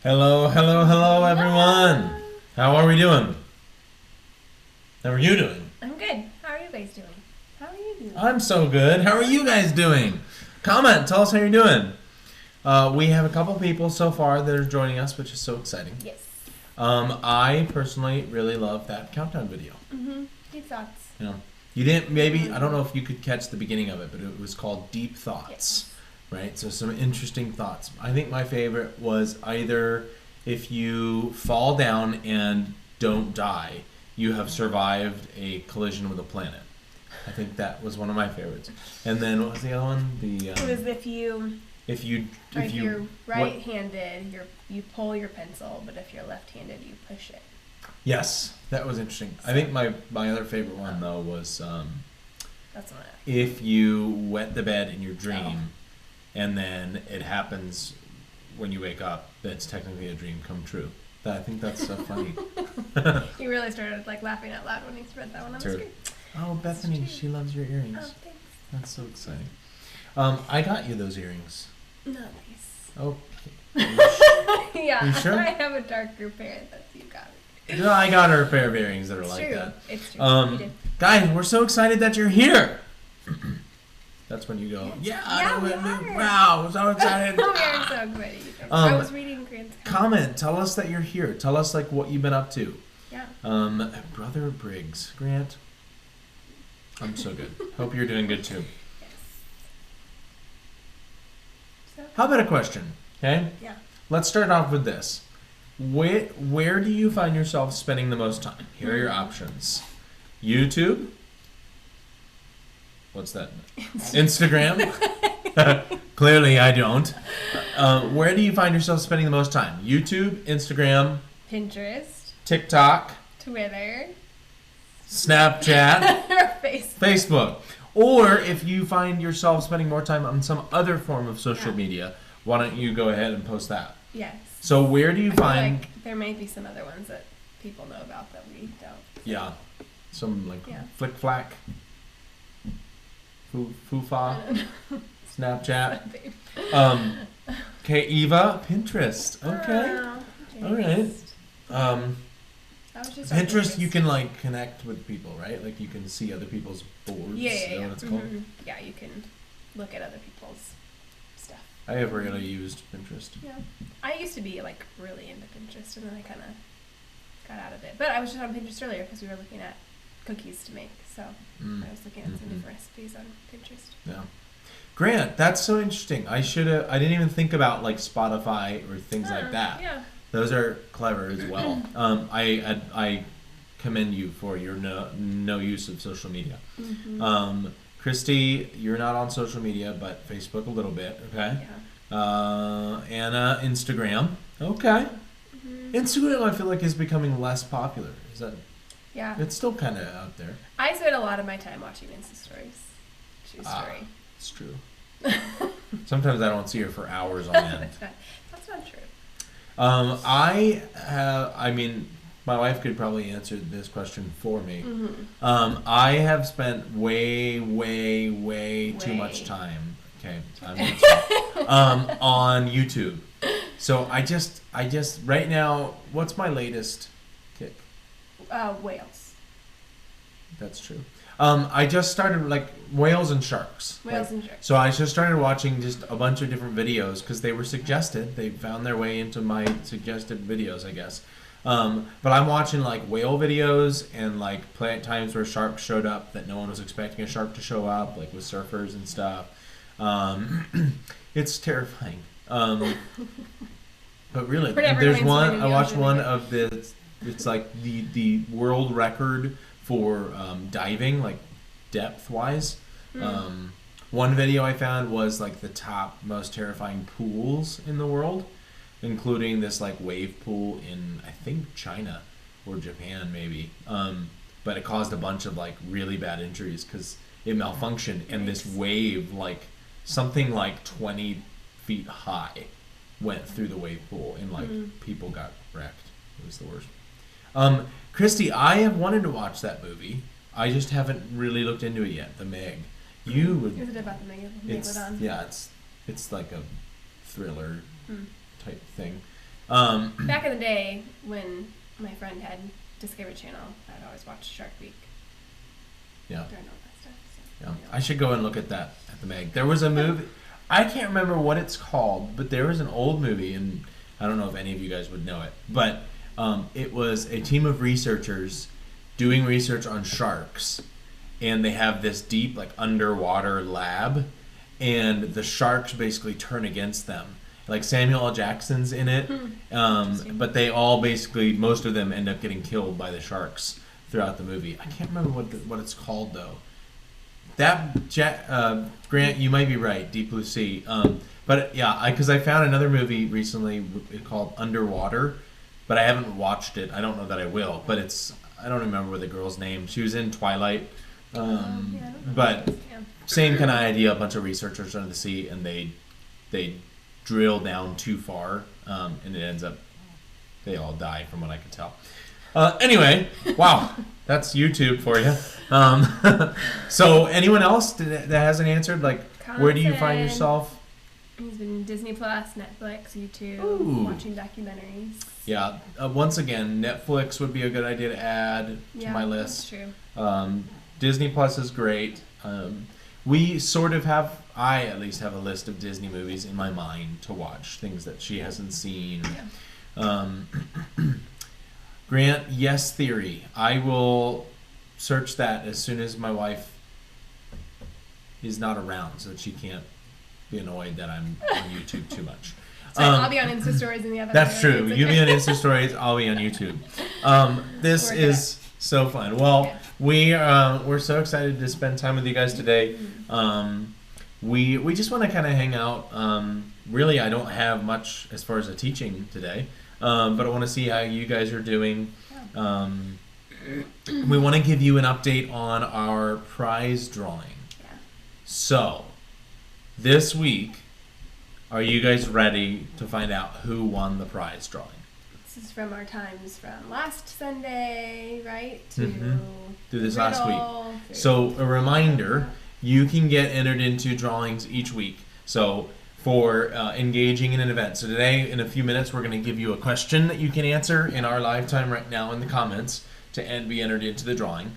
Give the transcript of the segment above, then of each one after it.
Hello, hello, hello, everyone. How are we doing? How are you doing? I'm good. How are you guys doing? How are you doing? I'm so good. How are you guys doing? Comment. Tell us how you're doing. We have a couple people so far that are joining us, which is so exciting. Yes. I personally really love that countdown video. Deep thoughts. You know, you didn't maybe I don't know if you could catch the beginning of it, but it was called Deep Thoughts. Yes. Right? So some interesting thoughts. I think my favorite was either if you fall down and don't die, you have survived a collision with a planet. I think that was one of my favorites. And then what was the other one? It was if you're right-handed, you pull your pencil, but if you're left-handed, you push it. Yes, that was interesting. I think my other favorite one though was That's one. if you wet the bed in your dream, and then it happens when you wake up, that's technically a dream come true. I think that's so funny. You really started laughing out loud when you read that one on the screen. Oh, Bethany, she loves your earrings. Oh, thanks. That's so exciting. I got you those earrings. Nice. Okay. Yeah, You sure? I have a darker pair that you got me. No, I got her a pair of earrings that are It's like true. that. It's true. You did. Guys, we're so excited that you're here. That's when you go, We are. wow, I'm so excited. We are so excited. You guys. I was reading Grant's Comment. Tell us that you're here. Tell us what you've been up to. Yeah. Brother Briggs, Grant. I'm so good. Hope you're doing good too. Yes. So, How about a question? Okay. yeah. Let's start off with this. Where do you find yourself spending the most time? Here are your options. YouTube. What's that? Instagram. Clearly, I don't. Where do you find yourself spending the most time? YouTube, Instagram, Pinterest, TikTok, Twitter, Snapchat, or Facebook. Facebook. Or if you find yourself spending more time on some other form of social media, why don't you go ahead and post that? Yes. So where do you I feel find... like there may be some other ones that people know about that we don't. Yeah. Some Flick Flack, Foo-Fa, Snapchat. Okay, Eva, Pinterest. Okay. All right. I was just on Pinterest, you can connect with people, right? Like you can see other people's boards. Yeah. Is that what it's called? Yeah, you can look at other people's stuff. I have rarely used Pinterest. Yeah. I used to be really into Pinterest, and then I kind of got out of it. But I was just on Pinterest earlier because we were looking at cookies to make. So I was looking at some different recipes on Pinterest. Yeah. Grant, that's so interesting. I didn't even think about Spotify or things like that. Yeah. Those are clever as well. I commend you for your no use of social media. Christy, you're not on social media, but Facebook a little bit, okay? Yeah. Anna, Instagram, okay. Instagram, I feel like is becoming less popular. Is that? Yeah. It's still kind of out there. I spend a lot of my time watching Insta stories. True story. It's true. Sometimes I don't see her for hours on end. That's not true. I mean, my wife could probably answer this question for me. I have spent way too much time. Okay, I'm answering, on YouTube. So I just right now, what's my latest kick? Whales. That's true. I just started whales and sharks. Whales and sharks. So I just started watching just a bunch of different videos because they were suggested. They found their way into my suggested videos, I guess. But I'm watching whale videos and times where sharks showed up that no one was expecting a shark to show up, with surfers and stuff. It's terrifying. But really, there's one. I watched one of the. It's the world record for diving, depth wise. One video I found was the top most terrifying pools in the world, including this wave pool in I think China or Japan maybe. But it caused a bunch of really bad injuries because it malfunctioned and this wave something 20 feet high went through the wave pool and people got wrecked. It was the worst. Christy, I have wanted to watch that movie. I just haven't really looked into it yet. The Meg. You would. Is it about the Megalodon? It's like a thriller type thing. Back in the day, when my friend had Discovery Channel, I'd always watch Shark Week. Yeah. During all that stuff. So, Yeah. I should go and look at that at the Meg. There was a movie. I can't remember what it's called, but there was an old movie, and I don't know if any of you guys would know it, but it was a team of researchers doing research on sharks, and they have this deep, like, underwater lab, and the sharks basically turn against them. Like, Samuel L. Jackson's in it, but they all basically, most of them end up getting killed by the sharks throughout the movie. I can't remember what it's called, though. That, Grant, you might be right, Deep Blue Sea. But yeah, because I found another movie recently called Underwater, but I haven't watched it. I don't know that I will, but I don't remember the girl's name. She was in Twilight. But same kind of idea, a bunch of researchers under the sea, and they drill down too far, and it ends up they all die from what I could tell. Anyway, wow, that's YouTube for you. So anyone else that hasn't answered, like, where do you find yourself? He's been Disney Plus, Netflix, YouTube, watching documentaries. Yeah, once again, Netflix would be a good idea to add to my list. That's true. Disney Plus is great. We sort of have, I at least have a list of Disney movies in my mind to watch, things that she hasn't seen. Yeah. Grant, Yes Theory. I will search that as soon as my wife is not around, so that she can't be annoyed that I'm on YouTube too much. So I'll be on Insta Stories in the other. That's true. Okay. You be on Insta Stories, I'll be on YouTube. This is so fun. Well, we're so excited to spend time with you guys today. We just want to kind of hang out. Really, I don't have much as far as the teaching today, but I want to see how you guys are doing. We want to give you an update on our prize drawing. Yeah. So, this week, are you guys ready to find out who won the prize drawing? This is from our times from last Sunday, right? To through this last week. So a reminder, you can get entered into drawings each week. So for engaging in an event. So today, in a few minutes, we're going to give you a question that you can answer in our live time right now in the comments to be entered into the drawing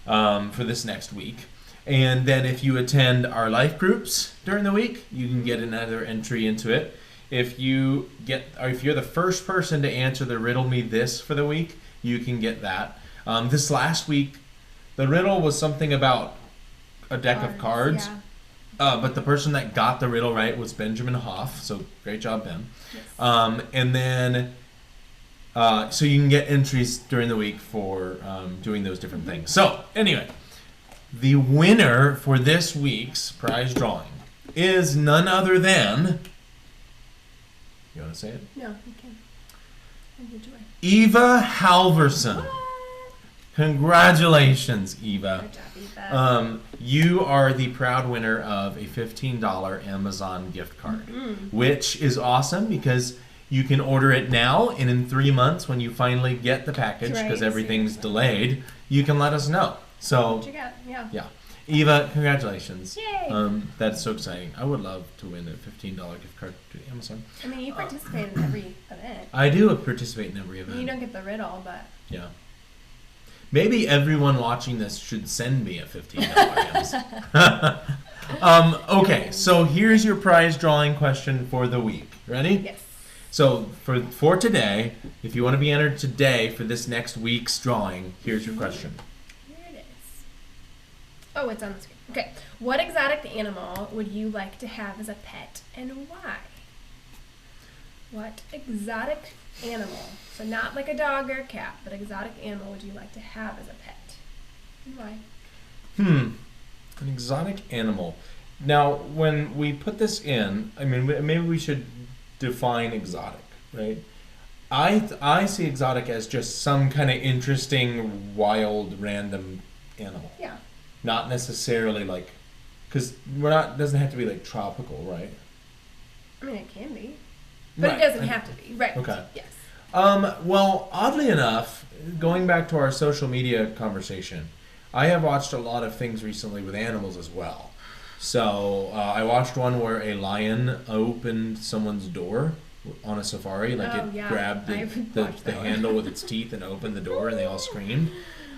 for this next week. And then if you attend our life groups during the week, you can get another entry into it. If you're the first person to answer the riddle me this for the week, you can get that. This last week, the riddle was something about a deck of cards. Yeah. But the person that got the riddle right was Benjamin Hoff. So great job, Ben. Yes. And then, so you can get entries during the week for doing those different things. So anyway, the winner for this week's prize drawing is none other than... You want to say it? No, you can. Eva Halverson. What? Congratulations, Eva. Good job, Eva. You are the proud winner of a $15 Amazon gift card, which is awesome because you can order it now, and in 3 months when you finally get the package, because everything's delayed, you can let us know. So, what you got? Yeah. Eva, congratulations. Yay! That's so exciting. I would love to win a $15 gift card to Amazon. I mean, you participate in every event. I do participate in every event. You don't get the riddle, but... Yeah. Maybe everyone watching this should send me a $15 Amazon. Okay, so here's your prize drawing question for the week. Ready? Yes. So for today, if you want to be entered today for this next week's drawing, here's your question. Oh, it's on the screen. Okay. What exotic animal would you like to have as a pet and why? What exotic animal, so not like a dog or a cat, but exotic animal would you like to have as a pet and why? An exotic animal. Now, when we put this in, I mean, maybe we should define exotic, right? I see exotic as just some kind of interesting, wild, random animal. Yeah. Not necessarily like, because it doesn't have to be like tropical, right? I mean, it can be, but it doesn't have to be, right? Okay. Yes. Well, oddly enough, going back to our social media conversation, I have watched a lot of things recently with animals as well. So I watched one where a lion opened someone's door on a safari. Like it grabbed the handle with its teeth and opened the door, and they all screamed.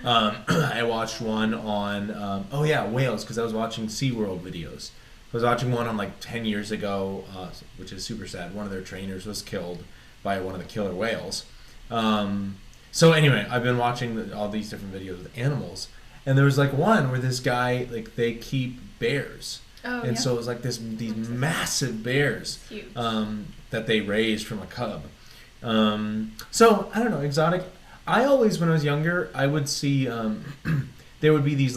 I watched one on whales, because I was watching SeaWorld videos. I was watching one on like 10 years ago, which is super sad. One of their trainers was killed by one of the killer whales. So anyway, I've been watching all these different videos with animals, and there was like one where this guy, like, they keep bears. So it was like these massive bears that they raised from a cub. So I don't know, exotic. I always, when I was younger, I would see there would be these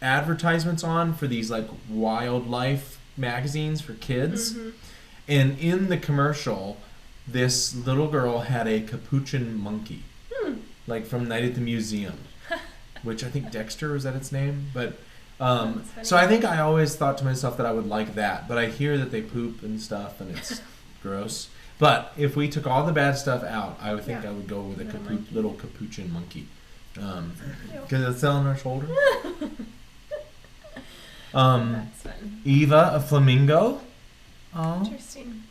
advertisements on for these like wildlife magazines for kids, and in the commercial, this little girl had a capuchin monkey, like from Night at the Museum, which I think Dexter, was that its name? But so I think I always thought to myself that I would like that, but I hear that they poop and stuff and it's gross. But if we took all the bad stuff out, I would think I would go with a little capuchin monkey, because it's on our shoulder. That's fun. Eva, a flamingo. Oh, interesting.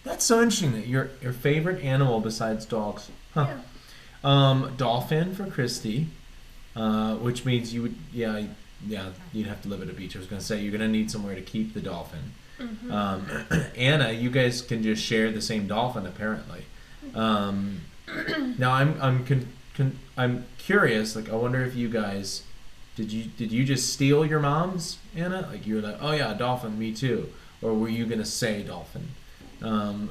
That's so interesting. That your favorite animal besides dogs. Huh. Yeah. Dolphin for Christy, which means you would you'd have to live at a beach. I was going to say you're going to need somewhere to keep the dolphin. Anna, you guys can just share the same dolphin apparently. Now I'm curious. Like, I wonder if you guys did you just steal your mom's, Anna? Like, you were like, oh yeah, dolphin, me too, or were you gonna say dolphin?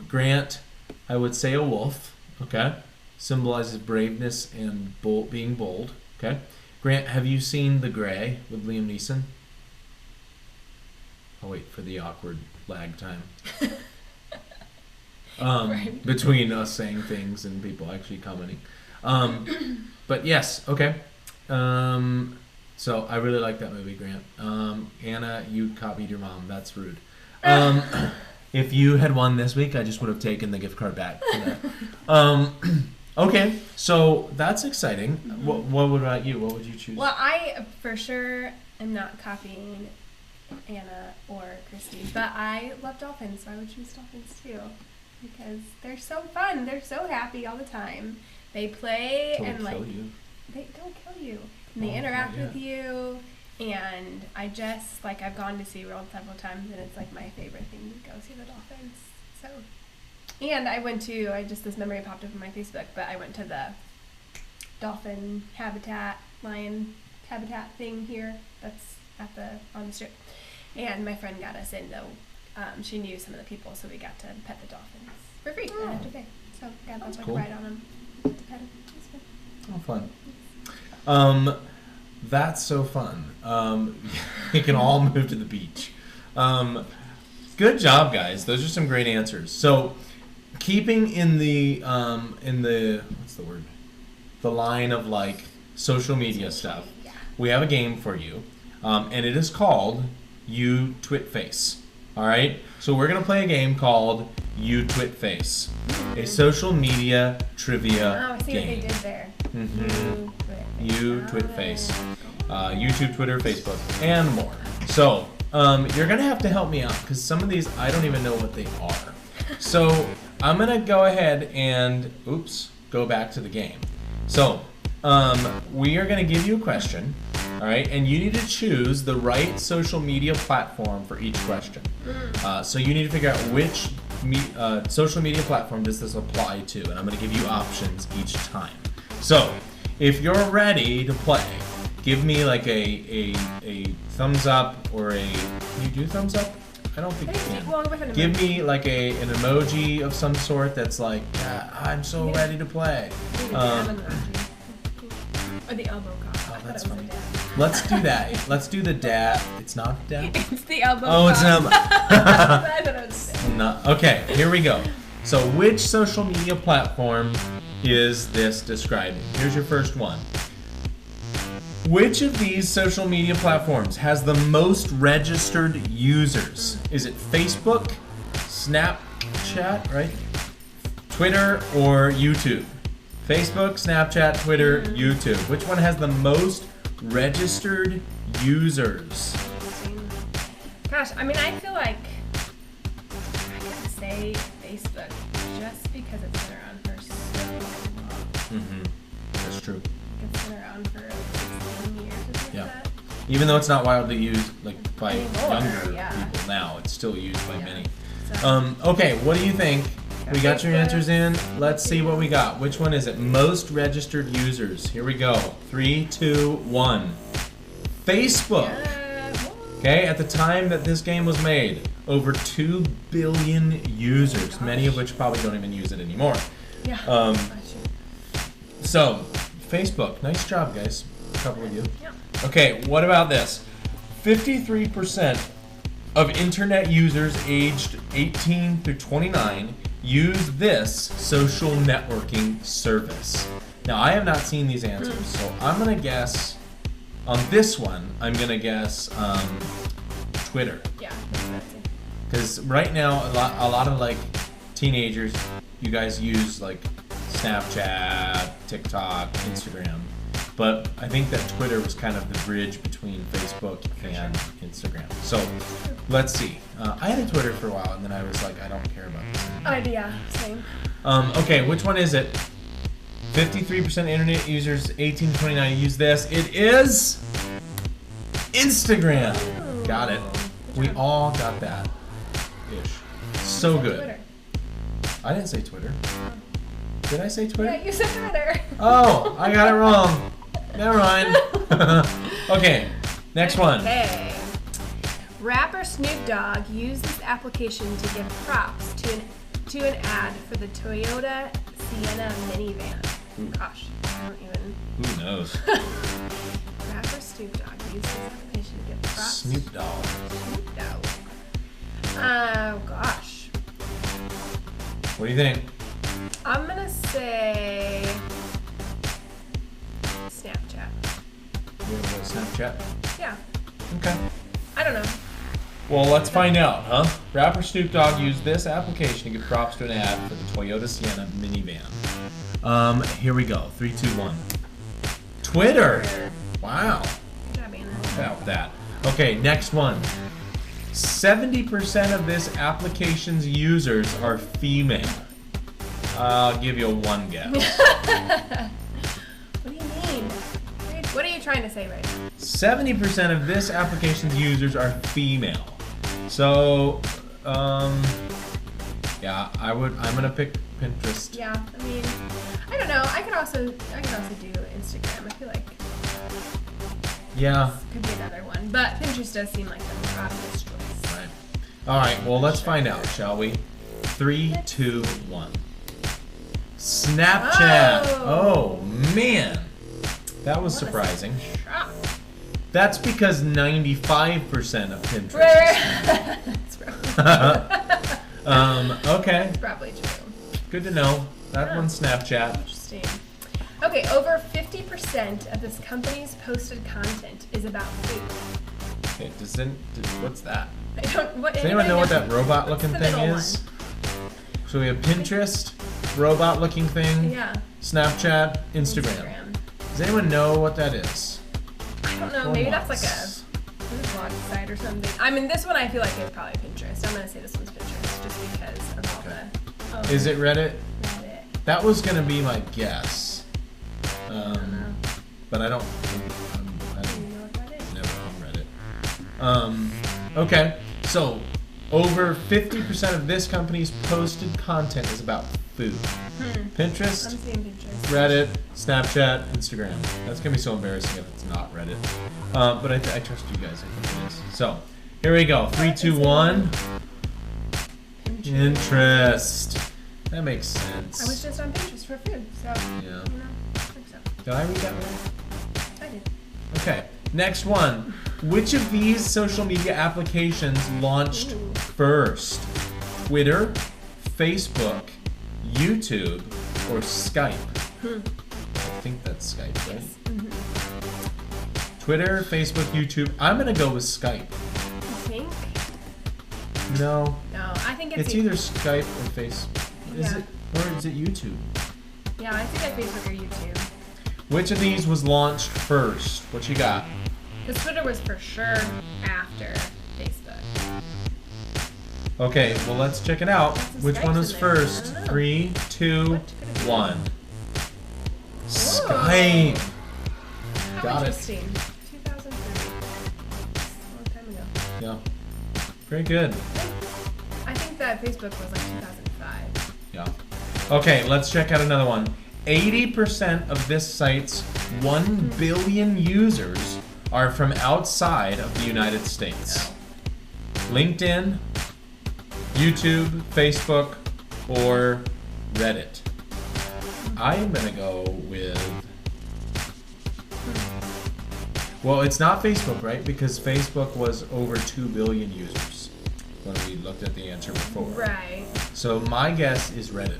Grant, I would say a wolf. Okay, symbolizes braveness and being bold. Okay, Grant, have you seen The Grey with Liam Neeson? I'll wait for the awkward lag time between us saying things and people actually commenting. But yes, okay. So I really like that movie, Grant. Anna, you copied your mom. That's rude. If you had won this week, I just would have taken the gift card back for that. Okay, so that's exciting. What about you? What would you choose? Well, I for sure am not copying Anna or Christy, but I love dolphins, so I would choose dolphins too, because they're so fun. They're so happy all the time. They play and like they don't kill you. And they interact with you, and I just like I've gone to SeaWorld several times, and it's like my favorite thing to go see the dolphins. So, and I went to this memory popped up on my Facebook, but I went to the dolphin habitat, lion habitat thing here that's on the strip. And my friend got us in, though. She knew some of the people, so we got to pet the dolphins for free. I had to pay. So got that's like cool. A ride on them to pet them. Oh, fun. That's so fun. We can all move to the beach. Good job, guys. Those are some great answers. So, keeping in the what's the word? The line of like social media stuff. We have a game for you, and it is called You Twit Face. All right. So we're gonna play a game called You Twit Face, a social media trivia Oh, I see game. what they did there. You Twit Face. YouTube, Twitter, Facebook, and more. So you're gonna have to help me out because some of these I don't even know what they are. So I'm gonna go ahead and go back to the game. So we are gonna give you a question. All right, and you need to choose the right social media platform for each question. So you need to figure out which social media platform does this apply to, and I'm going to give you options each time. So if you're ready to play, give me like a thumbs up or a. Can you do thumbs up? I don't think you can. Well, with an give me like an emoji of some sort that's like, I'm so ready to play. Or the elbow cock. Oh, that's funny. Let's do that. Let's do the dad. It's not dad. It's the elbow. Oh, it's an elbow. I thought it was No. Okay, here we go. So, which social media platform is this describing? Here's your first one. Which of these social media platforms has the most registered users? Is it Facebook, Snapchat, right? Twitter, or YouTube? Facebook, Snapchat, Twitter, YouTube. Which one has the most registered users? Gosh, I mean, I feel like I gotta say Facebook just because it's been around for so long. Mm-hmm. That's true. It's been around for like 16 years or something like that. Even though it's not widely used like by younger yeah. people now, it's still used by many. So, Okay, what do you think? We got your answers in. Let's see what we got. Which one is it? Most registered users. Here we go. 3, 2, 1. Facebook. Okay, at the time that this game was made, over 2 billion users, many of which probably don't even use it anymore. Yeah. So, Facebook. Nice job, guys. A couple of you. Yeah. Okay, what about this? 53% of internet users aged 18 through 29 use this social networking service. Now, I have not seen these answers, so I'm going to guess, on this one, I'm going to guess Twitter. Yeah. Because right now, a lot of like teenagers, you guys use like Snapchat, TikTok, Instagram. But I think that Twitter was kind of the bridge between Facebook and Instagram. So let's see. I had a Twitter for a while, and then I was like, I don't care about this anymore. Yeah, same. Okay, which one is it? 53% internet users, 18 to 29 use this. It is Instagram. Ooh. Got it. We all got that. Ish. So good. Twitter. I didn't say Twitter. Did I say Twitter? Yeah, you said Twitter. Oh, I got it wrong. Never mind. Okay, next one. Okay. Rapper Snoop Dogg used this application to give props to an ad for the Toyota Sienna minivan. Ooh. Gosh, I don't even. Who knows? Rapper Snoop Dogg used this application to give props. Snoop Dogg. Snoop Dogg. Oh gosh. What do you think? I'm gonna say Snapchat. You want to go Snapchat? Yeah. Okay. I don't know. Well, let's find out, huh? Rapper Snoop Dogg used this application to give props to an ad for the Toyota Sienna minivan. Here we go. 3, 2, 1. Twitter. Wow. Good job, Anna. About that. Okay, next one. 70% of this application's users are female. I'll give you one guess. What do you mean? What are you trying to say right now? 70% of this application's users are female. So, yeah, I'm gonna pick Pinterest. Yeah, I mean, I don't know. I could also do Instagram. I feel like Yeah. could be another one, but Pinterest does seem like the obvious choice. Right. All right. Well, let's find out, shall we? 3, 2, 1. Snapchat. Oh man, that was surprising. Shock. That's because 95% of Pinterest. That's probably Okay. That's probably true. Good to know. That Yeah. one's Snapchat. Interesting. Okay, over 50% of this company's posted content is about food. Okay. What's that? I don't. What, Does anyone know what that robot-looking what's the thing middle is? So we have Pinterest, robot-looking thing, Yeah. Snapchat, Instagram. Does anyone know what that is? I don't know. Maybe that's like a food blog site or something. I mean, this one I feel like is probably Pinterest. I'm gonna say this one's Pinterest just because of all Okay. the. Is it Reddit? Reddit. That was gonna be my guess. I don't know. But I don't. Do you know what that is? Never on Reddit. Okay, so over 50% of this company's posted content is about food. Pinterest, I'm saying Pinterest. Reddit, Snapchat, Instagram. That's gonna be so embarrassing if it's not Reddit. But I trust you guys. I think it is. So here we go. 3, 2, 1. Pinterest. That makes sense. I was just on Pinterest for food, so Yeah. you know, works out. Did I read that right? I did. Okay, next one. Which of these social media applications launched Ooh. first? Twitter, Facebook, YouTube, or Skype? I think that's Skype, right? Yes. Mm-hmm. Twitter, Facebook, YouTube. I'm gonna go with Skype. You think? No, No, I think it's either Skype or Facebook. Is Yeah. it, or is it YouTube? Yeah, I think at Facebook or YouTube. Which of these was launched first? What you got? Because Twitter was for sure after Facebook. Okay, well, let's check it out. Which one is first? 3, 2, 1. Skype. Got it. Interesting. 2003. A long time ago. Yeah. Very good. I think that Facebook was like 2005. Yeah. Okay, let's check out another one. 80% of this site's 1 billion users are from outside of the United States. LinkedIn, YouTube, Facebook, or Reddit. I'm gonna go with... Well, it's not Facebook, right? Because Facebook was over 2 billion users when we looked at the answer before. Right. So my guess is Reddit.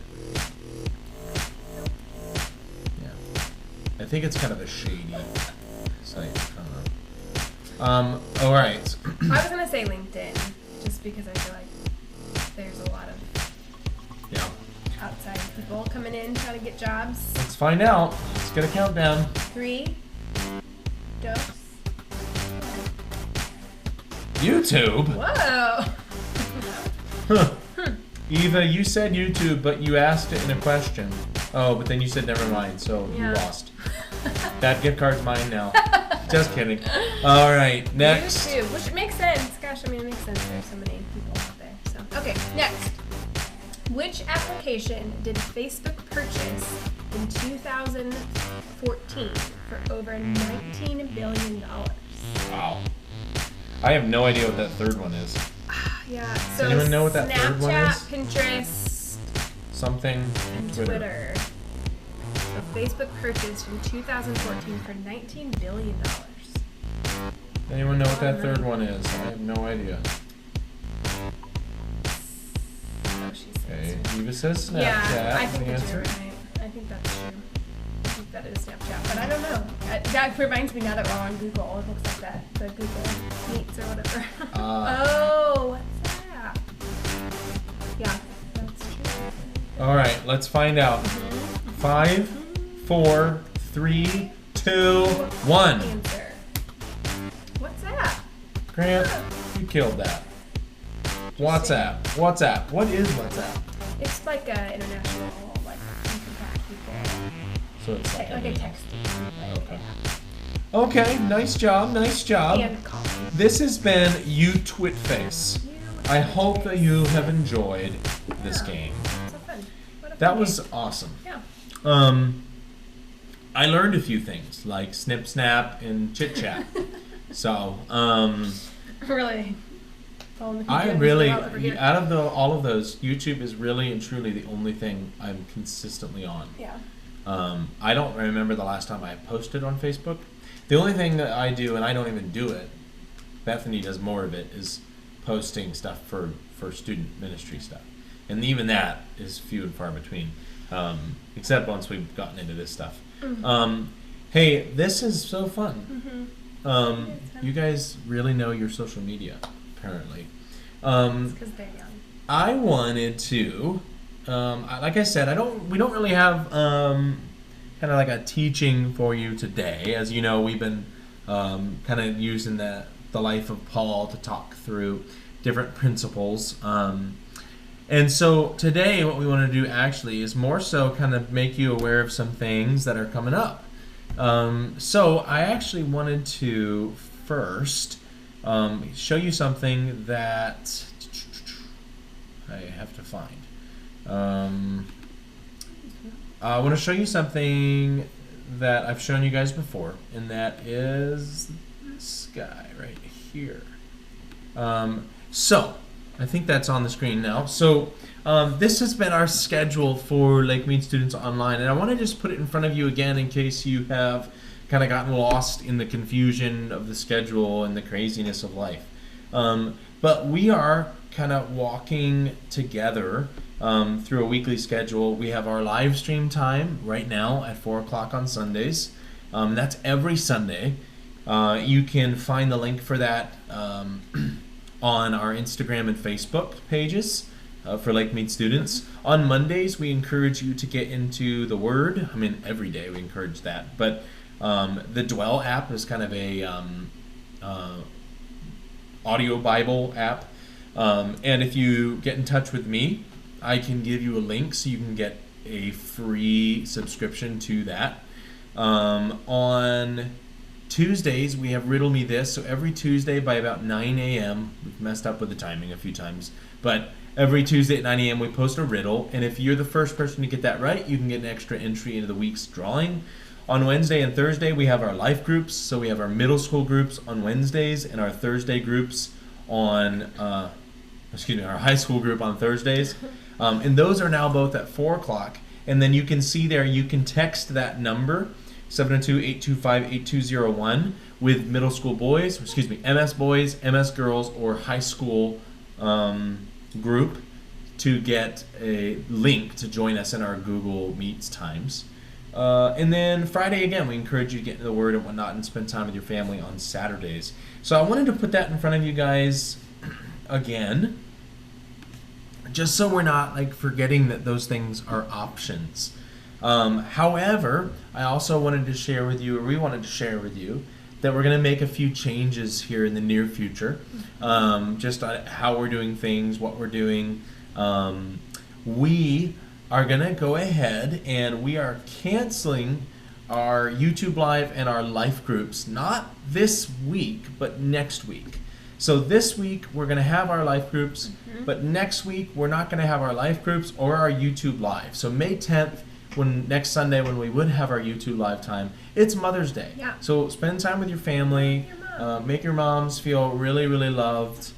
Yeah. I think it's kind of a shady site. I don't know. All right. I was gonna say LinkedIn, just because I feel like there's a lot of outside people coming in trying to get jobs. Let's find out. Let's get a countdown. 3, 2, YouTube? Whoa! Huh. Eva, you said YouTube, but you asked it in a question. Oh, but then you said never mind, so you lost. That gift card's mine now. Just kidding. All right, next. YouTube, which makes sense. Gosh, I mean, it makes sense. There's so many people out there. So, okay, next. Which application did Facebook purchase in 2014 for over $19 billion? Wow. I have no idea what that third one is. Yeah. Does So anyone know what that third one is? Snapchat, Pinterest, Something. and Twitter. So Facebook purchased in 2014 for $19 billion. Anyone know what that third one is? I have no idea. So she says. Okay, Eva says Snapchat. Yeah, I is think the that answer. you're right. I think that's true. I think that is Snapchat, but I don't know. That reminds me now that we're on Google. It looks like that. The Google Meets or whatever. Oh, what's that? Yeah, that's true. All right, let's find out. 5, 4, 3, 2, 1. Answer. What's that? Grant, you killed that. WhatsApp. WhatsApp. What is WhatsApp? It's like a international, like you can contact people. So it's Like a texting. Okay. Okay, nice job, nice job. And calling. This has been You Twitface. I hope that you have enjoyed this game. So fun. What a That fun was game. awesome. Yeah. I learned a few things like snip snap and chit chat. So, Really. I really, out of all of those, YouTube is really and truly the only thing I'm consistently on. Yeah. I don't remember the last time I posted on Facebook. The only thing that I do, and I don't even do it, Bethany does more of it, is posting stuff for student ministry stuff. And even that is few and far between, except once we've gotten into this stuff. Mm-hmm. Hey, this is so fun. Mm-hmm. You guys really know your social media, apparently. It's because they're young. I wanted to, like I said, we don't really have kind of like a teaching for you today. As you know, we've been kind of using the life of Paul to talk through different principles. And so today what we want to do actually is more so kind of make you aware of some things that are coming up. So I actually wanted to first show you something that I have to find. I want to show you something that I've shown you guys before, and that is this guy right here. So I think that's on the screen now. So this has been our schedule for Lake Mead Students Online, and I want to just put it in front of you again in case you have kind of gotten lost in the confusion of the schedule and the craziness of life. But we are kind of walking together through a weekly schedule. We have our live stream time right now at 4 o'clock on Sundays. That's every Sunday. You can find the link for that on our Instagram and Facebook pages for Lake Mead Students. On Mondays, we encourage you to get into the Word. I mean, every day we encourage that. But the Dwell app is kind of a audio Bible app. And if you get in touch with me, I can give you a link so you can get a free subscription to that. On Tuesdays, we have Riddle Me This. So every Tuesday by about 9 a.m., we've messed up with the timing a few times, but every Tuesday at 9 a.m. we post a riddle. And if you're the first person to get that right, you can get an extra entry into the week's drawing. On Wednesday and Thursday, we have our life groups. So we have our middle school groups on Wednesdays and our Thursday groups on, our high school group on Thursdays. And those are now both at 4 o'clock. And then you can see there, you can text that number, 702-825-8201, with middle school boys, MS boys, MS girls, or high school group to get a link to join us in our Google Meets times. And then Friday, again, we encourage you to get into the Word and whatnot and spend time with your family on Saturdays. So I wanted to put that in front of you guys again, just so we're not like forgetting that those things are options. However, I also wanted to share with you, or we wanted to share with you, that we're going to make a few changes here in the near future, just on how we're doing things, what we're doing. We are going to go ahead and we are canceling our YouTube Live and our life groups, not this week, but next week. So this week we're going to have our life groups, but next week we're not going to have our life groups or our YouTube Live. So May 10th, next Sunday when we would have our YouTube Live time, it's Mother's Day. Yeah. So spend time with your family, make your moms feel really, really loved.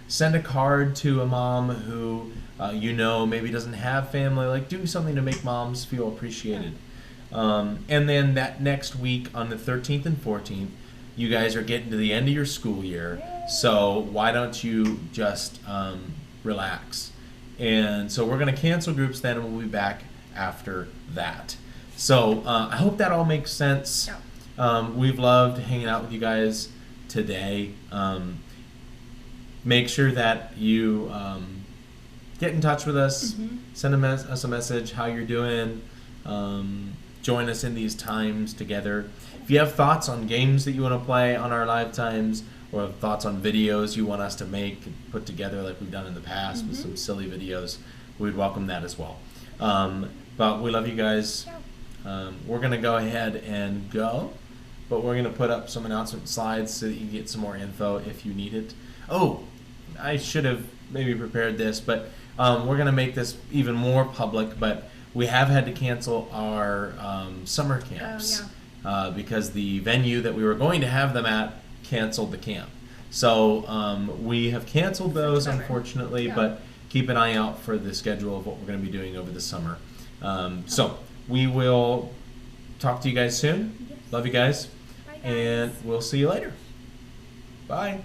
Send a card to a mom who maybe doesn't have family. Like, do something to make moms feel appreciated. And then that next week on the 13th and 14th, you guys are getting to the end of your school year. So why don't you just relax? And so we're going to cancel groups then, and we'll be back after that. So I hope that all makes sense. We've loved hanging out with you guys today. Make sure that you get in touch with us, send us a message how you're doing, join us in these times together. If you have thoughts on games that you want to play on our live times, or have thoughts on videos you want us to make and put together like we've done in the past with some silly videos, we'd welcome that as well. But we love you guys. We're going to go ahead and go, but we're going to put up some announcement slides so that you can get some more info if you need it. Oh, I should have maybe prepared this, but we're going to make this even more public, but we have had to cancel our summer camps because the venue that we were going to have them at canceled the camp. So we have canceled those, unfortunately, but keep an eye out for the schedule of what we're going to be doing over the summer. So we will talk to you guys soon. Love you guys. Bye, guys. And we'll see you later. Bye.